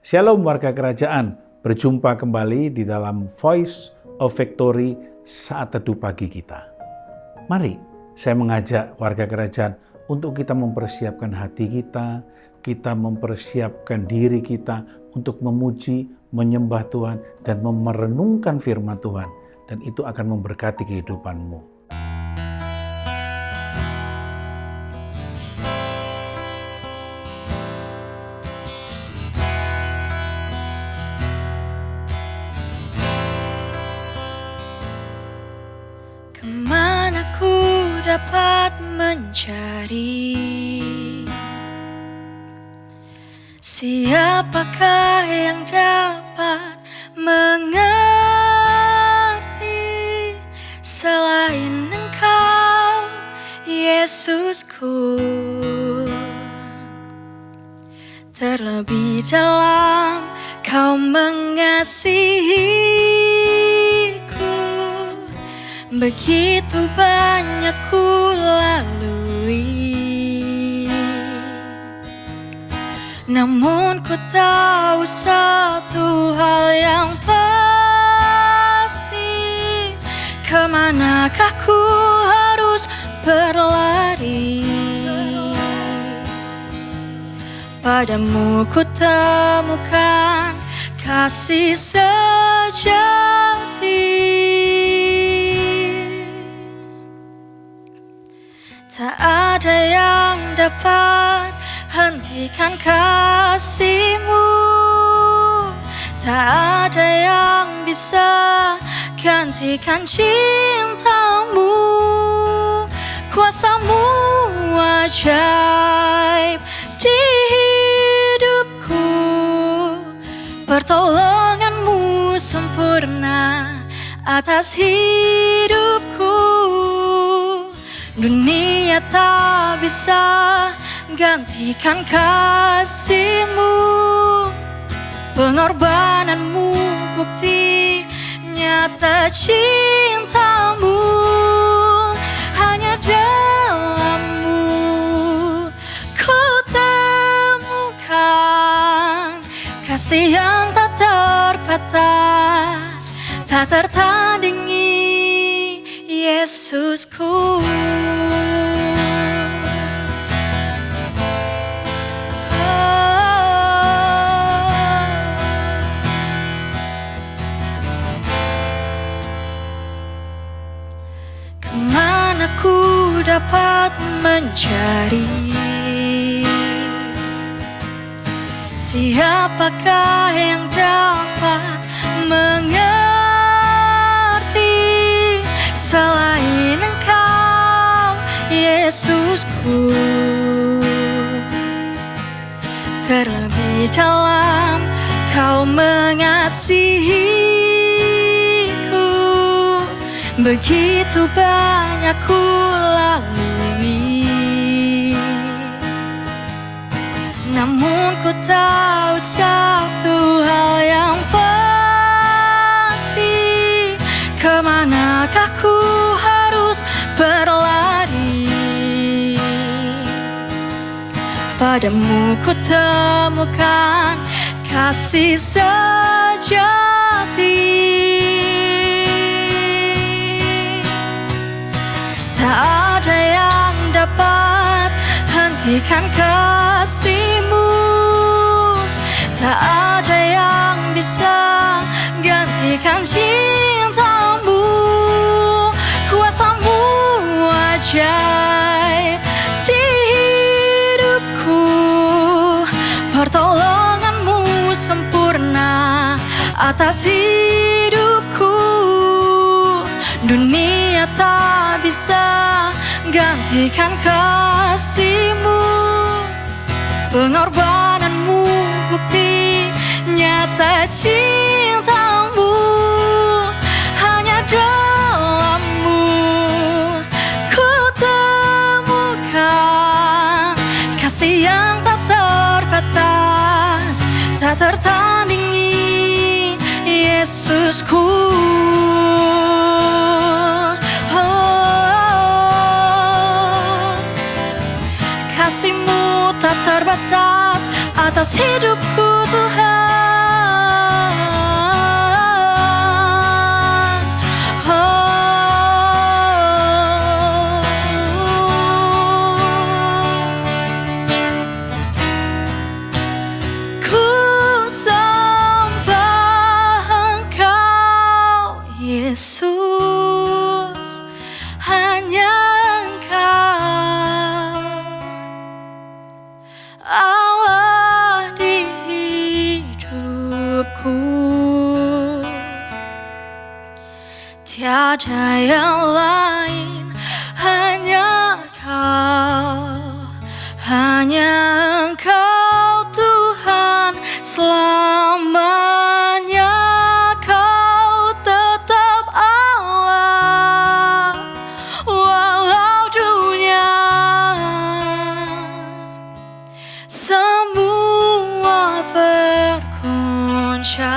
Shalom warga kerajaan, berjumpa kembali di dalam Voice of Victory saat teduh pagi kita. Mari saya mengajak warga kerajaan untuk kita mempersiapkan hati kita mempersiapkan diri kita untuk memuji, menyembah Tuhan, dan merenungkan firman Tuhan. Dan itu akan memberkati kehidupanmu. Kemana ku dapat mencari? Siapakah yang dapat mengerti selain Engkau, Yesusku? Terlebih dalam Kau mengasihiku, begitu banyak ku lalui. Namun ku tahu satu hal yang pasti, kemanakah ku harus berlari? Padamu ku temukan kasih sejati. Tak ada yang dapat hentikan kasih-Mu, tak ada yang bisa gantikan cinta-Mu. Kuasa-Mu ajaib di hidupku, pertolongan-Mu sempurna atas hidupku. Dunia tak bisa gantikan kasih-Mu, pengorbanan-Mu bukti nyata cinta-Mu. Hanya dalam-Mu ku temukan kasih yang tak terbatas, tak tertandingi, Yesusku. Kemana ku dapat mencari? Siapakah yang dapat mengerti selain Engkau, Yesusku? Terlebih dalam Kau mengasihiku, begitu banyak ku lalui. Namun ku tahu satu hal yang pasti, kemanakah ku harus berlari? Padamu ku temukan kasih sejati. Tak ada yang dapat hentikan kasih-Mu, tak ada yang bisa gantikan cinta-Mu. Kuasa-Mu ajaib di hidupku, pertolongan-Mu sempurna atas hidupku. Dunia tak bisa gantikan kasih-Mu, pengorbanan-Mu bukti nyata cinta-Mu. Hanya dalam-Mu ku temukan kasih yang tak terbatas, tak tertandingi, Yesusku. Kasih-Mu tak terbatas atas hidupku, Tuhan. hanya Engkau, Allah di hidupku. Tiada yang lain, hanya Kau, hanya Engkau Tuhan selamanya. Kau tetap Allah, walau dunia semua bergoncang,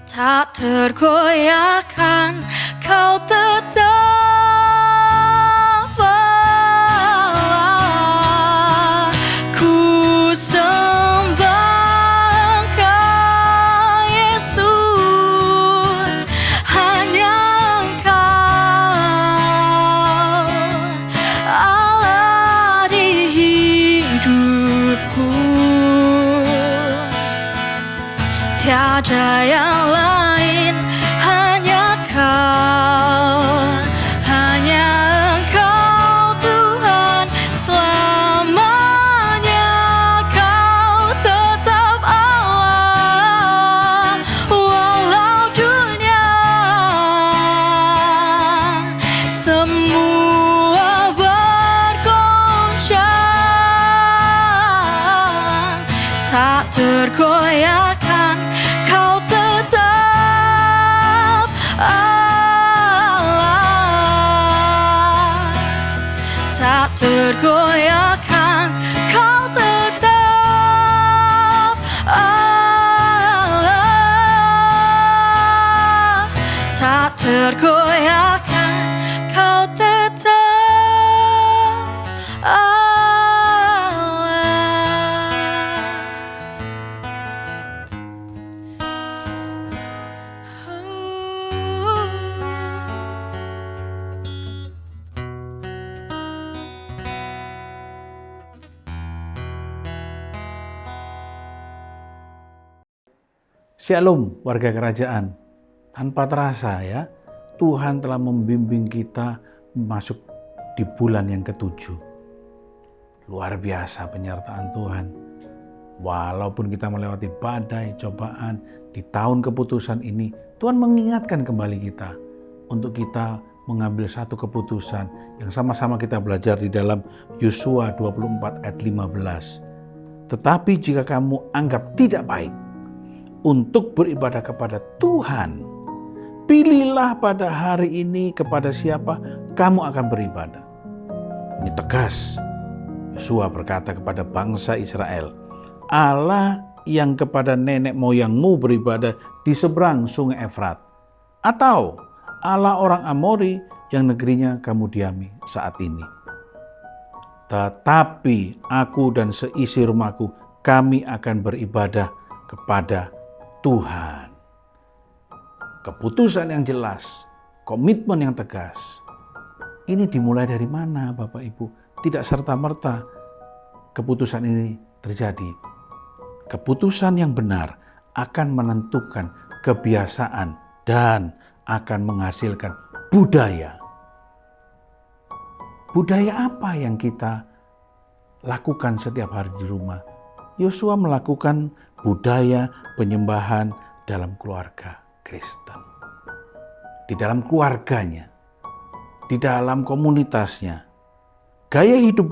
tak tergoyahkan. Kau tetap Allah. Ku sembah Engkau Yesus, hanya Engkau Allah di hidupku. Tiada yang lain, hanya Kau, hanya Engkau Tuhan selamanya. Kau tetap Allah, walau dunia semua bergoncang, tak tergoyahkan. Kau tetap Allah, tak tergoyahkan. Kau tetap Allah, tak tergoyahkan. Kau tetap Allah. Shalom warga kerajaan. Tanpa terasa ya, Tuhan telah membimbing kita masuk di bulan yang ke-7. Luar biasa penyertaan Tuhan. Walaupun kita melewati badai, cobaan, di tahun keputusan ini, Tuhan mengingatkan kembali kita untuk kita mengambil satu keputusan yang sama-sama kita belajar di dalam Yosua 24 ayat 15. Tetapi jika kamu anggap tidak baik untuk beribadah kepada Tuhan, pilihlah pada hari ini kepada siapa kamu akan beribadah. Ini tegas. Yosua berkata kepada bangsa Israel, Allah yang kepada nenek moyangmu beribadah di seberang sungai Efrat, atau Allah orang Amori yang negerinya kamu diami saat ini. Tetapi aku dan seisi rumahku, kami akan beribadah kepada Tuhan. Keputusan yang jelas, komitmen yang tegas. Ini dimulai dari mana Bapak Ibu? Tidak serta-merta keputusan ini terjadi. Keputusan yang benar akan menentukan kebiasaan dan akan menghasilkan budaya. Budaya apa yang kita lakukan setiap hari di rumah? Yosua melakukan budaya penyembahan dalam keluarga Kristen. Di dalam keluarganya, di dalam komunitasnya. Gaya hidup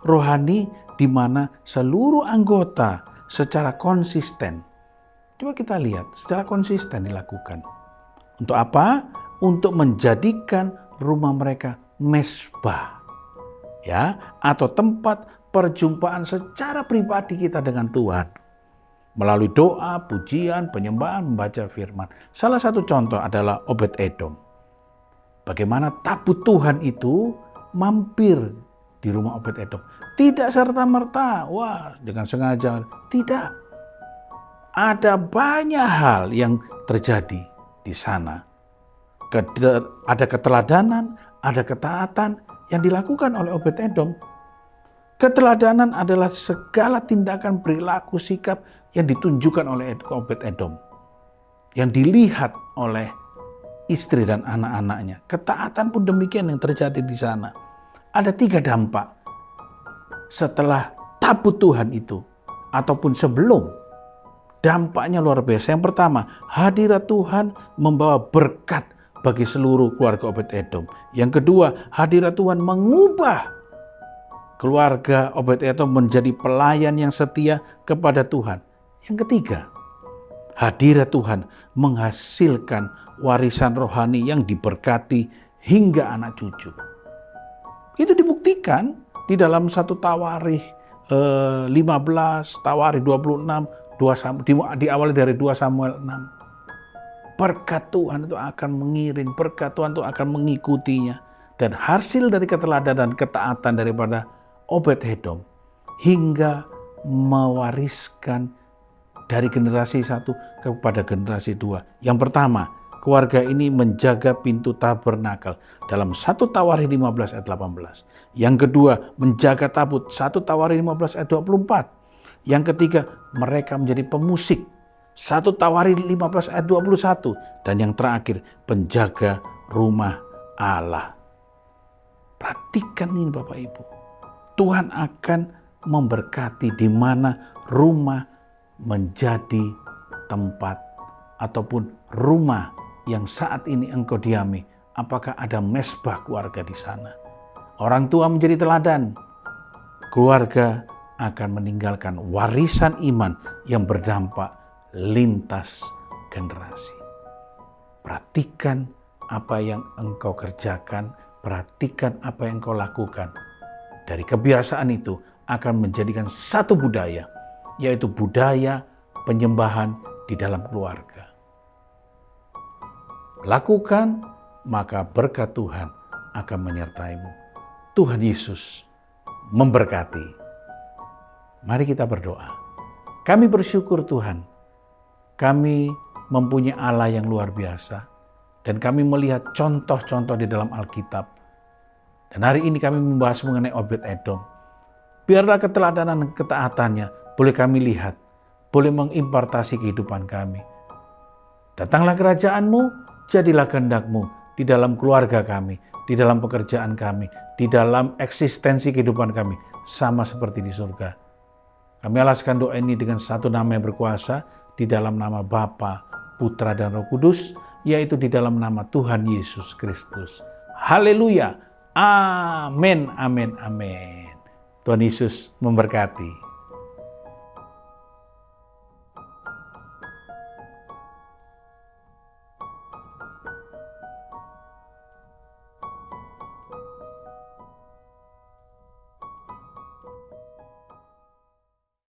rohani di mana seluruh anggota secara konsisten. Coba kita lihat, secara konsisten dilakukan. Untuk apa? Untuk menjadikan rumah mereka mezbah. Ya, atau tempat perjumpaan secara pribadi kita dengan Tuhan. Melalui doa, pujian, penyembahan, membaca firman. Salah satu contoh adalah Obed-Edom. Bagaimana tabut Tuhan itu mampir di rumah Obed-Edom. Tidak serta-merta, dengan sengaja. Tidak. Ada banyak hal yang terjadi di sana. Ada keteladanan, ada ketaatan yang dilakukan oleh Obed-Edom. Keteladanan adalah segala tindakan, perilaku, sikap yang ditunjukkan oleh Obed-Edom. Yang dilihat oleh istri dan anak-anaknya. Ketaatan pun demikian yang terjadi di sana. Ada 3 dampak setelah tabut Tuhan itu, ataupun sebelum. Dampaknya luar biasa. Yang pertama, hadirat Tuhan membawa berkat bagi seluruh keluarga Obed-Edom. Yang kedua, hadirat Tuhan mengubah keluarga Obed-Edom menjadi pelayan yang setia kepada Tuhan. Yang ketiga, hadirat Tuhan menghasilkan warisan rohani yang diberkati hingga anak cucu. Itu dibuktikan di dalam 1 Tawarikh 15, Tawarikh 26, diawali dari 2 Samuel 6. Berkat Tuhan itu akan mengiring, berkat Tuhan itu akan mengikutinya. Dan hasil dari keteladanan dan ketaatan daripada Obed-Edom hingga mewariskan dari generasi 1 kepada generasi 2. Yang pertama, keluarga ini menjaga pintu tabernakel dalam 1 Tawarikh 15 ayat 18. Yang kedua, menjaga tabut 1 Tawarikh 15 ayat 24. Yang ketiga, mereka menjadi pemusik 1 Tawarikh 15 ayat 21. Dan yang terakhir, penjaga rumah Allah. Perhatikan ini Bapak Ibu. Tuhan akan memberkati di mana rumah menjadi tempat ataupun rumah yang saat ini engkau diami. Apakah ada mesbah keluarga di sana? Orang tua menjadi teladan. Keluarga akan meninggalkan warisan iman yang berdampak lintas generasi. Perhatikan apa yang engkau kerjakan, perhatikan apa yang engkau lakukan. Dari kebiasaan itu akan menjadikan satu budaya, yaitu budaya penyembahan di dalam keluarga. Lakukan, maka berkat Tuhan akan menyertaimu. Tuhan Yesus memberkati. Mari kita berdoa. Kami bersyukur Tuhan, kami mempunyai Allah yang luar biasa, dan kami melihat contoh-contoh di dalam Alkitab. Dan hari ini kami membahas mengenai Obed-Edom. Biarlah keteladanan dan ketaatannya boleh kami lihat, boleh mengimpartasi kehidupan kami. Datanglah kerajaan-Mu, jadilah kehendak-Mu di dalam keluarga kami, di dalam pekerjaan kami, di dalam eksistensi kehidupan kami, sama seperti di surga. Kami alaskan doa ini dengan satu nama yang berkuasa, di dalam nama Bapa, Putra, dan Roh Kudus, yaitu di dalam nama Tuhan Yesus Kristus. Haleluya. Amin, amin, amin. Tuhan Yesus memberkati.